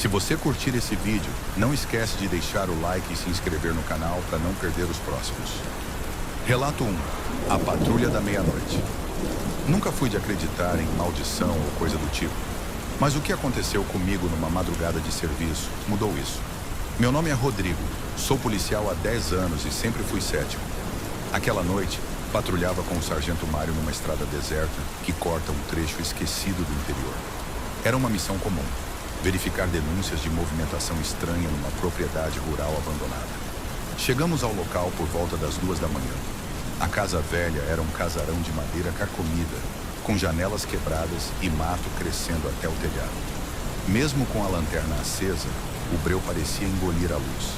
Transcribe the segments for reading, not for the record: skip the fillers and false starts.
Se você curtir esse vídeo, não esquece de deixar o like e se inscrever no canal para não perder os próximos. Relato 1. A Patrulha da Meia-Noite. Nunca fui de acreditar em maldição ou coisa do tipo. Mas o que aconteceu comigo numa madrugada de serviço mudou isso. Meu nome é Rodrigo, sou policial há 10 anos e sempre fui cético. Aquela noite, patrulhava com o sargento Mário numa estrada deserta que corta um trecho esquecido do interior. Era uma missão comum, verificar denúncias de movimentação estranha numa propriedade rural abandonada. Chegamos ao local por volta das 2 da manhã. A casa velha era um casarão de madeira carcomida, com janelas quebradas e mato crescendo até o telhado. Mesmo com a lanterna acesa, o breu parecia engolir a luz.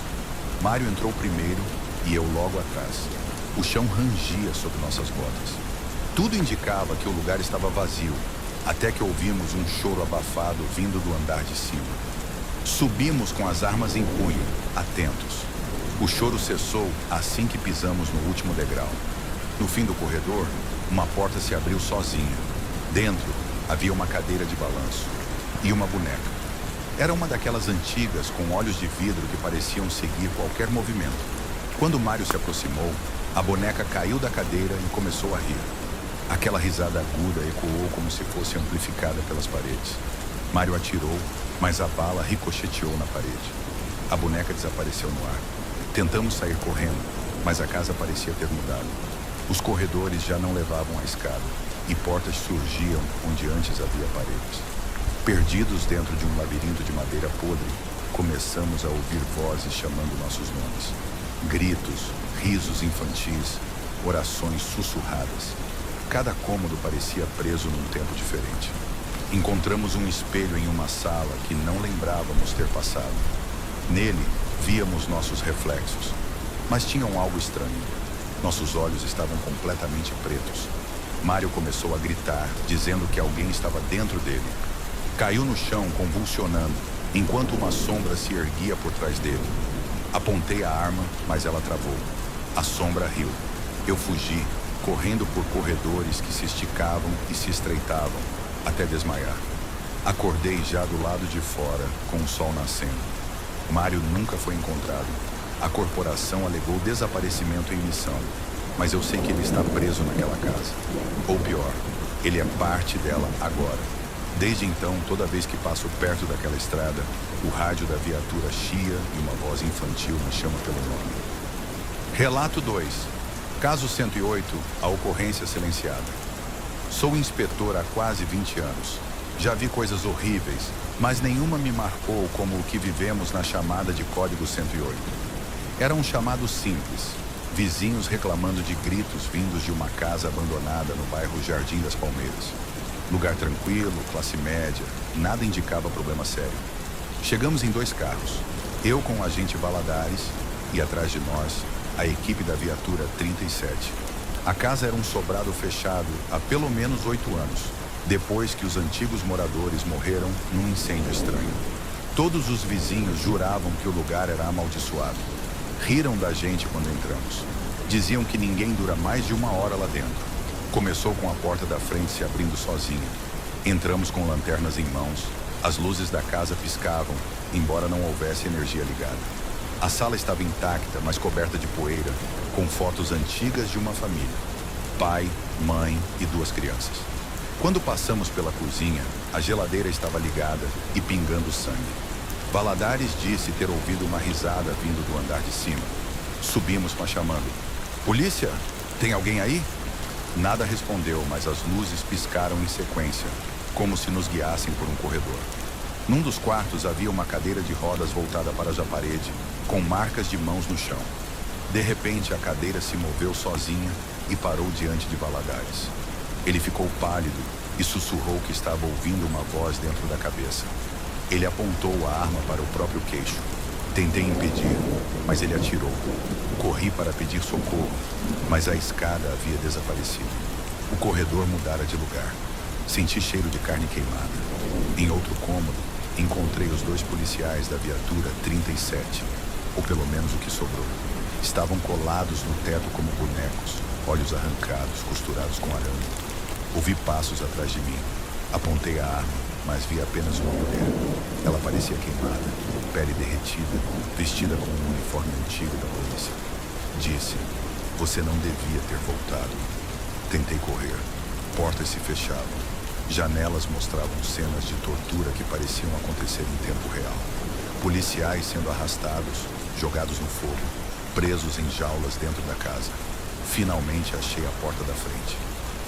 Mário entrou primeiro e eu logo atrás. O chão rangia sob nossas botas. Tudo indicava que o lugar estava vazio, até que ouvimos um choro abafado vindo do andar de cima. Subimos com as armas em punho, atentos. O choro cessou assim que pisamos no último degrau. No fim do corredor, uma porta se abriu sozinha. Dentro, havia uma cadeira de balanço e uma boneca. Era uma daquelas antigas com olhos de vidro que pareciam seguir qualquer movimento. Quando Mário se aproximou, a boneca caiu da cadeira e começou a rir. Aquela risada aguda ecoou como se fosse amplificada pelas paredes. Mário atirou, mas a bala ricocheteou na parede. A boneca desapareceu no ar. Tentamos sair correndo, mas a casa parecia ter mudado. Os corredores já não levavam à escada e portas surgiam onde antes havia paredes. Perdidos dentro de um labirinto de madeira podre, começamos a ouvir vozes chamando nossos nomes. Gritos, risos infantis, orações sussurradas. Cada cômodo parecia preso num tempo diferente. Encontramos um espelho em uma sala que não lembrávamos ter passado. Nele, víamos nossos reflexos, mas tinham algo estranho. Nossos olhos estavam completamente pretos. Mário começou a gritar, dizendo que alguém estava dentro dele. Caiu no chão, convulsionando, enquanto uma sombra se erguia por trás dele. Apontei a arma, mas ela travou. A sombra riu. Eu fugi, correndo por corredores que se esticavam e se estreitavam, até desmaiar. Acordei já do lado de fora, com o sol nascendo. Mário nunca foi encontrado. A corporação alegou desaparecimento em missão, mas eu sei que ele está preso naquela casa. Ou pior, ele é parte dela agora. Desde então, toda vez que passo perto daquela estrada, o rádio da viatura chia e uma voz infantil me chama pelo nome. Relato 2. Caso 108, a ocorrência silenciada. Sou inspetor há quase 20 anos. Já vi coisas horríveis, mas nenhuma me marcou como o que vivemos na chamada de Código 108. Era um chamado simples, vizinhos reclamando de gritos vindos de uma casa abandonada no bairro Jardim das Palmeiras. Lugar tranquilo, classe média, nada indicava problema sério. Chegamos em 2 carros, eu com o agente Valadares e atrás de nós, a equipe da viatura 37. A casa era um sobrado fechado há pelo menos 8 anos, depois que os antigos moradores morreram num incêndio estranho. Todos os vizinhos juravam que o lugar era amaldiçoado. Riram da gente quando entramos. Diziam que ninguém dura mais de 1 hora lá dentro. Começou com a porta da frente se abrindo sozinha. Entramos com lanternas em mãos. As luzes da casa piscavam, embora não houvesse energia ligada. A sala estava intacta, mas coberta de poeira, com fotos antigas de uma família. Pai, mãe e 2 crianças. Quando passamos pela cozinha, a geladeira estava ligada e pingando sangue. Valadares disse ter ouvido uma risada vindo do andar de cima. Subimos com a chamando. Polícia, tem alguém aí? Nada respondeu, mas as luzes piscaram em sequência, como se nos guiassem por um corredor. Num dos quartos havia uma cadeira de rodas voltada para a parede, com marcas de mãos no chão. De repente, a cadeira se moveu sozinha e parou diante de Valadares. Ele ficou pálido e sussurrou que estava ouvindo uma voz dentro da cabeça. Ele apontou a arma para o próprio queixo. Tentei impedir, mas ele atirou. Corri para pedir socorro, mas a escada havia desaparecido. O corredor mudara de lugar. Senti cheiro de carne queimada. Em outro cômodo, encontrei os 2 policiais da viatura 37, ou pelo menos o que sobrou. Estavam colados no teto como bonecos, olhos arrancados, costurados com arame. Ouvi passos atrás de mim. Apontei a arma mas vi apenas uma mulher. Ela parecia queimada, pele derretida, vestida com um uniforme antigo da polícia. Disse, você não devia ter voltado. Tentei correr. Portas se fechavam. Janelas mostravam cenas de tortura que pareciam acontecer em tempo real. Policiais sendo arrastados, jogados no fogo, presos em jaulas dentro da casa. Finalmente achei a porta da frente.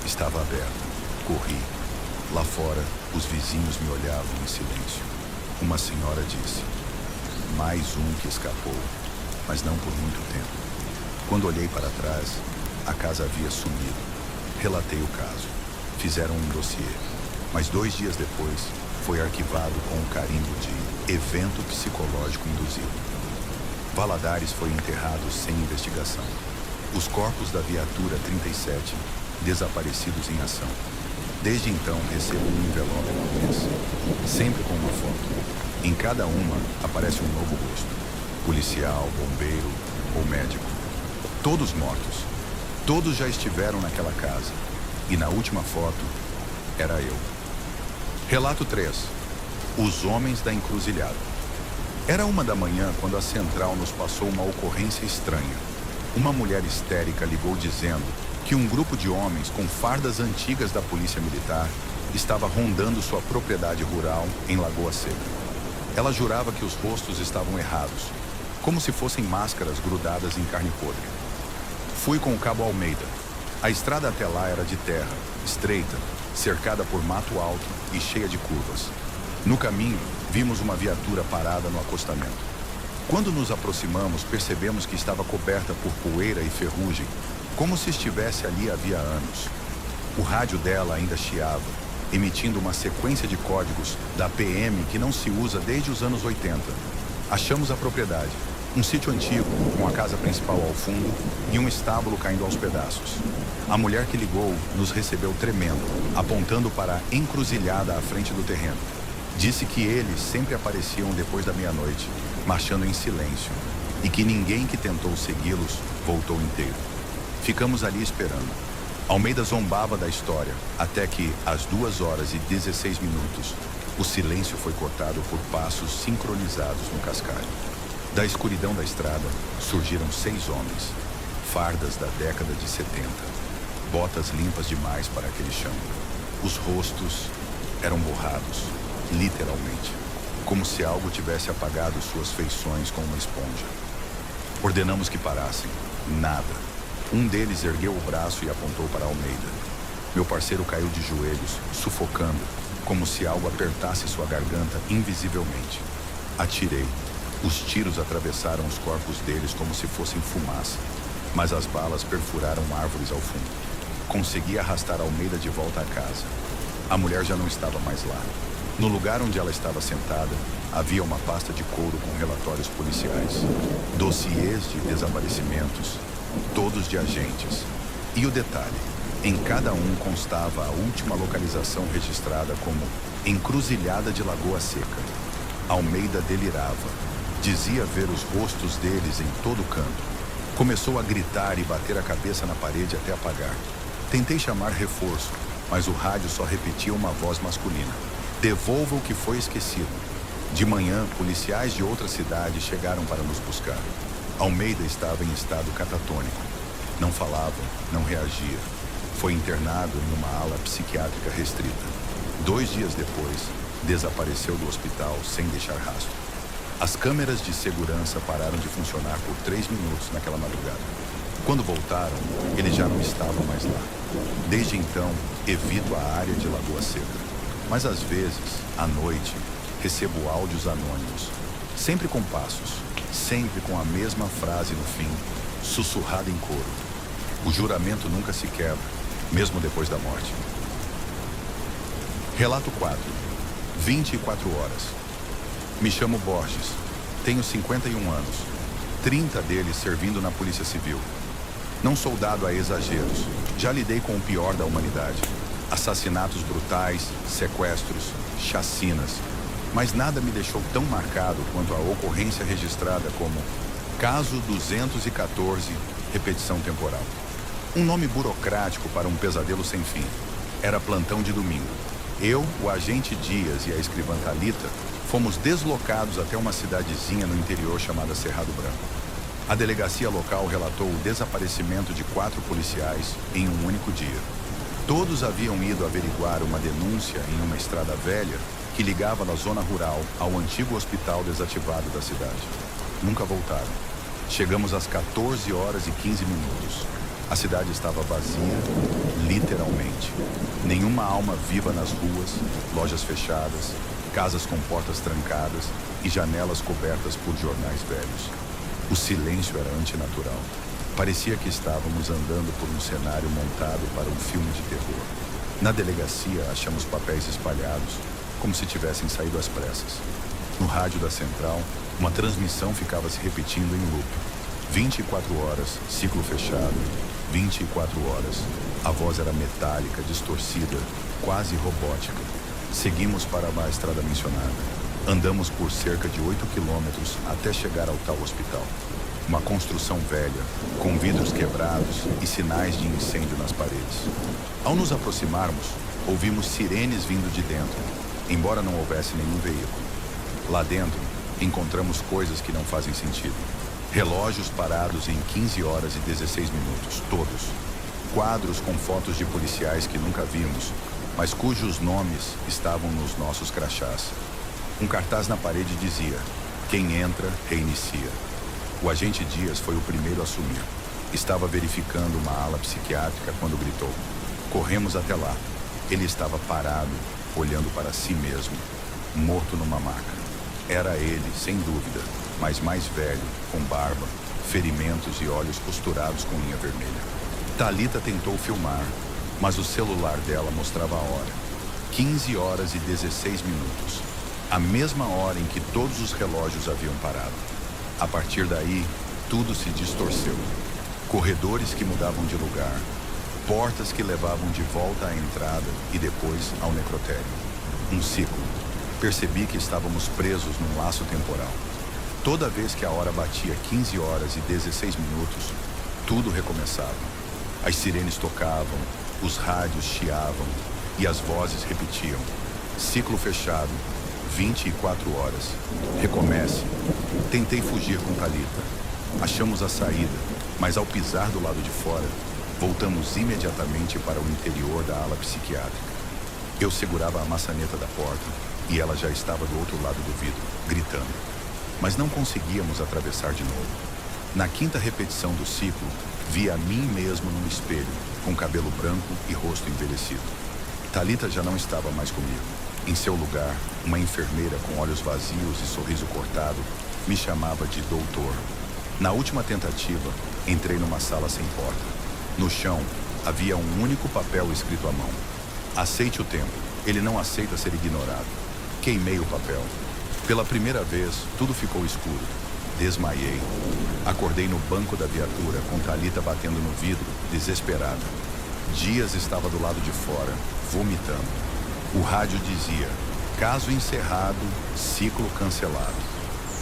Estava aberta. Corri. Lá fora, os vizinhos me olhavam em silêncio. Uma senhora disse, mais um que escapou, mas não por muito tempo. Quando olhei para trás, a casa havia sumido. Relatei o caso. Fizeram um dossiê. Mas 2 dias depois, foi arquivado com o carimbo de evento psicológico induzido. Valadares foi enterrado sem investigação. Os corpos da viatura 37, desaparecidos em ação. Desde então, recebo um envelope por mês, sempre com uma foto. Em cada uma, aparece um novo rosto. Policial, bombeiro ou médico. Todos mortos. Todos já estiveram naquela casa. E na última foto, era eu. Relato 3. Os homens da encruzilhada. Era 1 da manhã quando a central nos passou uma ocorrência estranha. Uma mulher histérica ligou dizendo que um grupo de homens com fardas antigas da polícia militar estava rondando sua propriedade rural em Lagoa Seca. Ela jurava que os rostos estavam errados, como se fossem máscaras grudadas em carne podre. Fui com o cabo Almeida. A estrada até lá era de terra, estreita, cercada por mato alto e cheia de curvas. No caminho, vimos uma viatura parada no acostamento. Quando nos aproximamos, percebemos que estava coberta por poeira e ferrugem, como se estivesse ali havia anos. O rádio dela ainda chiava, emitindo uma sequência de códigos da PM que não se usa desde os anos 80. Achamos a propriedade, um sítio antigo, com a casa principal ao fundo e um estábulo caindo aos pedaços. A mulher que ligou nos recebeu tremendo, apontando para a encruzilhada à frente do terreno. Disse que eles sempre apareciam depois da meia-noite, marchando em silêncio, e que ninguém que tentou segui-los voltou inteiro. Ficamos ali esperando. Almeida zombava da história, até que, às 2h16, o silêncio foi cortado por passos sincronizados no cascalho. Da escuridão da estrada, surgiram 6 homens, fardas da década de 70, botas limpas demais para aquele chão. Os rostos eram borrados, literalmente, como se algo tivesse apagado suas feições com uma esponja. Ordenamos que parassem. Nada. Um deles ergueu o braço e apontou para Almeida. Meu parceiro caiu de joelhos, sufocando, como se algo apertasse sua garganta invisivelmente. Atirei. Os tiros atravessaram os corpos deles como se fossem fumaça, mas as balas perfuraram árvores ao fundo. Consegui arrastar Almeida de volta à casa. A mulher já não estava mais lá. No lugar onde ela estava sentada, havia uma pasta de couro com relatórios policiais, dossiês de desaparecimentos, todos de agentes. E o detalhe, em cada um constava a última localização registrada como Encruzilhada de Lagoa Seca. Almeida delirava. Dizia ver os rostos deles em todo canto. Começou a gritar e bater a cabeça na parede até apagar. Tentei chamar reforço, mas o rádio só repetia uma voz masculina. Devolva o que foi esquecido. De manhã, policiais de outra cidade chegaram para nos buscar. Almeida estava em estado catatônico. Não falava, não reagia. Foi internado em uma ala psiquiátrica restrita. 2 dias depois, desapareceu do hospital sem deixar rastro. As câmeras de segurança pararam de funcionar por 3 minutos naquela madrugada. Quando voltaram, ele já não estava mais lá. Desde então, evito a área de Lagoa Seca. Mas às vezes, à noite, recebo áudios anônimos. Sempre com passos, sempre com a mesma frase no fim, sussurrada em coro. O juramento nunca se quebra, mesmo depois da morte. Relato 4. 24 horas. Me chamo Borges. Tenho 51 anos. 30 deles servindo na Polícia Civil. Não sou dado a exageros. Já lidei com o pior da humanidade. Assassinatos brutais, sequestros, chacinas. Mas nada me deixou tão marcado quanto a ocorrência registrada como Caso 214, repetição temporal. Um nome burocrático para um pesadelo sem fim. Era plantão de domingo. Eu, o agente Dias e a escrivã Thalita fomos deslocados até uma cidadezinha no interior chamada Cerrado Branco. A delegacia local relatou o desaparecimento de 4 policiais em um único dia. Todos haviam ido averiguar uma denúncia em uma estrada velha que ligava da zona rural ao antigo hospital desativado da cidade. Nunca voltaram. Chegamos às 14 horas e 15 minutos. A cidade estava vazia, literalmente. Nenhuma alma viva nas ruas, lojas fechadas, casas com portas trancadas e janelas cobertas por jornais velhos. O silêncio era antinatural. Parecia que estávamos andando por um cenário montado para um filme de terror. Na delegacia, achamos papéis espalhados, como se tivessem saído às pressas. No rádio da central, uma transmissão ficava se repetindo em loop. 24 horas, ciclo fechado, 24 horas. A voz era metálica, distorcida, quase robótica. Seguimos para a estrada mencionada. Andamos por cerca de 8 quilômetros até chegar ao tal hospital. Uma construção velha, com vidros quebrados e sinais de incêndio nas paredes. Ao nos aproximarmos, ouvimos sirenes vindo de dentro, embora não houvesse nenhum veículo. Lá dentro, encontramos coisas que não fazem sentido. Relógios parados em 15 horas e 16 minutos, todos. Quadros com fotos de policiais que nunca vimos, mas cujos nomes estavam nos nossos crachás. Um cartaz na parede dizia: "Quem entra, reinicia". O agente Dias foi o primeiro a assumir. Estava verificando uma ala psiquiátrica quando gritou. Corremos até lá. Ele estava parado, olhando para si mesmo, morto numa maca. Era ele, sem dúvida, mas mais velho, com barba, ferimentos e olhos costurados com linha vermelha. Thalita tentou filmar, mas o celular dela mostrava a hora. 15 horas e 16 minutos. A mesma hora em que todos os relógios haviam parado. A partir daí, tudo se distorceu. Corredores que mudavam de lugar, portas que levavam de volta à entrada e depois ao necrotério. Um ciclo. Percebi que estávamos presos num laço temporal. Toda vez que a hora batia 15 horas e 16 minutos, tudo recomeçava. As sirenes tocavam, os rádios chiavam e as vozes repetiam. Ciclo fechado, 24 horas. Recomece. Tentei fugir com Thalita. Achamos a saída, mas ao pisar do lado de fora, voltamos imediatamente para o interior da ala psiquiátrica. Eu segurava a maçaneta da porta e ela já estava do outro lado do vidro, gritando. Mas não conseguíamos atravessar de novo. Na 5ª repetição do ciclo, vi a mim mesmo num espelho, com cabelo branco e rosto envelhecido. Thalita já não estava mais comigo. Em seu lugar, uma enfermeira com olhos vazios e sorriso cortado me chamava de doutor. Na última tentativa, entrei numa sala sem porta. No chão, havia um único papel escrito à mão. Aceite o tempo. Ele não aceita ser ignorado. Queimei o papel. Pela primeira vez, tudo ficou escuro. Desmaiei. Acordei no banco da viatura, com Thalita batendo no vidro, desesperada. Dias estava do lado de fora, vomitando. O rádio dizia: caso encerrado, ciclo cancelado.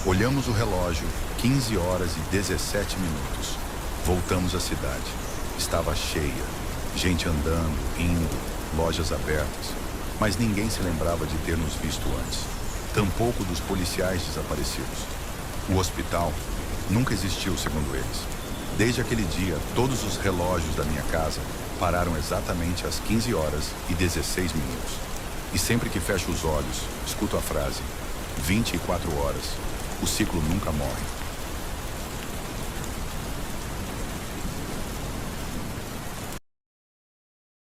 Olhamos o relógio, 15 horas e 17 minutos. Voltamos à cidade. Estava cheia. Gente andando, indo, lojas abertas. Mas ninguém se lembrava de ter nos visto antes. Tampouco dos policiais desaparecidos. O hospital nunca existiu, segundo eles. Desde aquele dia, todos os relógios da minha casa pararam exatamente às 15 horas e 16 minutos. E sempre que fecho os olhos, escuto a frase: 24 horas. O ciclo nunca morre.